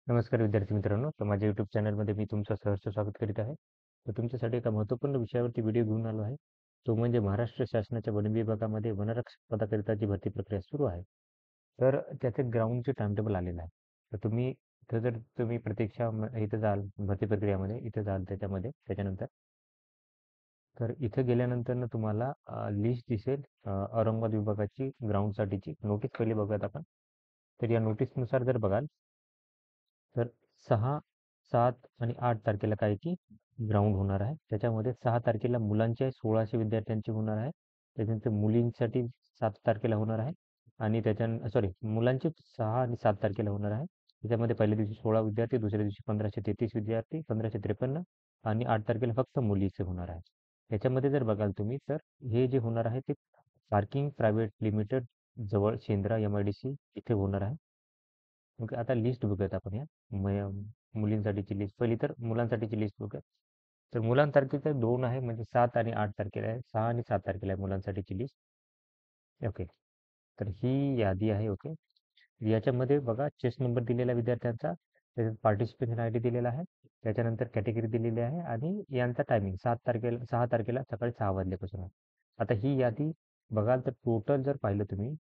नमस्कार विद्यार्थी मित्रांनो. तर माझ्या YouTube चॅनलमध्ये मी तुमचं सहर्ष स्वागत करीत आहे. तर तुमच्यासाठी एका महत्त्वपूर्ण विषयावरती व्हिडिओ घेऊन आलो आहे. तो म्हणजे महाराष्ट्र शासनाच्या वन विभागामध्ये वनरक्षक पदाकरिताची भरती प्रक्रिया सुरू आहे. तर त्याचे ग्राउंडचे टाइमटेबल आलेलं आहे. तर तुम्ही इथं जर तुम्ही प्रतीक्षा इथं जाल भरती प्रक्रियामध्ये इथं जाल त्याच्यानंतर तर इथं गेल्यानंतर तुम्हाला लिस्ट दिसेल औरंगाबाद विभागाची ग्राउंडसाठीची नोटीस पहिली बघूयात आपण. तर या नोटीसनुसार जर बघाल तर 6, 7 आणि 8 तारखेला काय की ग्राउंड होणार आहे. त्याच्यामध्ये 6 तारखेला मुलांचे 1600 विद्यार्थ्यांची होणार आहे. त्याच्यानंतर मुलींसाठी 7 तारखेला होणार आहे आणि सॉरी मुलांची 6 आणि 7 तारखेला होणार आहे. त्याच्यामध्ये पहिल्या दिवशी 16 विद्यार्थी, दुसऱ्या दिवशी 1533 विद्यार्थी, 1553 आणि 8 तारखेला फक्त मुलीचे होणार आहे. याच्यामध्ये जर बघाल तुम्ही तर हे जे होणार आहे ते पार्किंग प्रायव्हेट लिमिटेड जवळ शेंद्रा MIDC इथे होणार आहे. मग आता लिस्ट बघूयात आपण या मुलींसाठीची लिस्ट. पहिली तर मुलांसाठीची लिस्ट बघूयात. तर मुलांसाठीचे 2 आहे म्हणजे 7 आणि 8 तारखेला आहे. 6 आणि 7 तारखेला आहे मुलांसाठीची लिस्ट. ओके. तर ही यादी आहे. ओके. याच्यामध्ये बघा चेस नंबर दिलेला आहे विद्यार्थ्यांचा. त्याच्यात पार्टिसिपेशन ID दिलेला आहे. त्याच्यानंतर कॅटेगरी दिलेली आहे आणि यांचा टायमिंग 6 तारखेला सकाळी 6 वाजल्यापासून आहे. आता ही यादी बघाल तर टोटल जर पाहिलं तुम्ही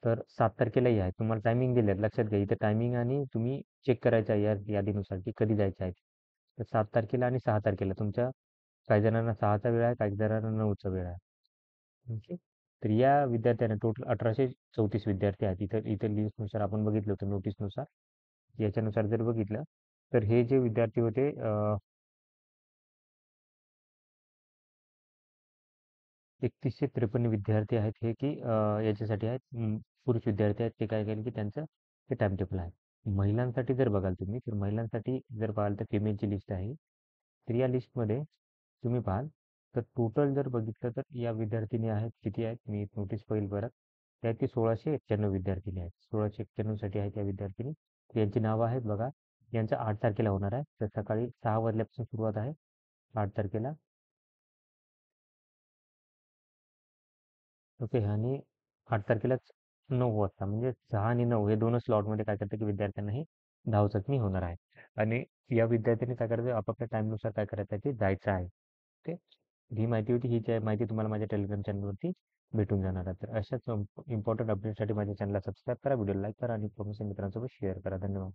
तर 7 तारखेलाही आहे. तुम्हाला टायमिंग दिले लक्षात घ्या. इथे टायमिंग आणि तुम्ही चेक करायचं आहे या यादीनुसार की कधी जायचं आहे. तर 7 तारखेला आणि 6 तारखेला तुमच्या काही जणांना 6चा वेळ आहे, काही जणांना 9चा वेळ आहे. ओके. तर या विद्यार्थ्यांना टोटल 1834 विद्यार्थी आहेत. इथं इथं लिस्टनुसार आपण बघितलं होतं नोटीसनुसार. याच्यानुसार जर बघितलं तर हे जे विद्यार्थी होते 3153 विद्यार्थी आहेत हे की याच्यासाठी आहेत पुरुष विद्यार्थी आहेत ते काय केलं की त्यांचं हे टाइम टेबल आहे. महिलांसाठी जर बघाल तुम्ही तर महिलांसाठी जर पाहाल तर फिमेलची लिस्ट आहे. तर या लिस्टमध्ये तुम्ही पाहाल तर टोटल जर बघितलं तर या विद्यार्थिनी आहेत किती आहेत मी नोटीस पाहिल परत त्यात 1691 विद्यार्थिनी आहेत. 1691 साठी आहेत या विद्यार्थिनी. यांची नावं आहेत बघा. यांचं 8 तारखेला होणार आहे. तर सकाळी 6 वाजल्यापासून सुरुवात आहे 8 तारखेला. ओके. आणि 8 तारखेलाच 9 वाजता म्हणजे 6 आणि 9 हे दोनच स्लॉटमध्ये काय करतं की विद्यार्थ्यांना ही धावचकमी होणार आहे. आणि या विद्यार्थ्यांनी काय करायचं आपापल्या टाईमनुसार काय करायचं आहे ते जायचं आहे. ओके. ही माहिती होती. माहिती तुम्हाला माझ्या टेलिग्राम चॅनलवरती भेटून जाणार आहे. तर अशाच इम्पॉर्टंट अपडेटसाठी माझ्या चॅनलला सबस्क्राईब करा, व्हिडिओ लाईक करा आणि इन्फॉर्मेशन मित्रांसोबत शेअर करा. धन्यवाद.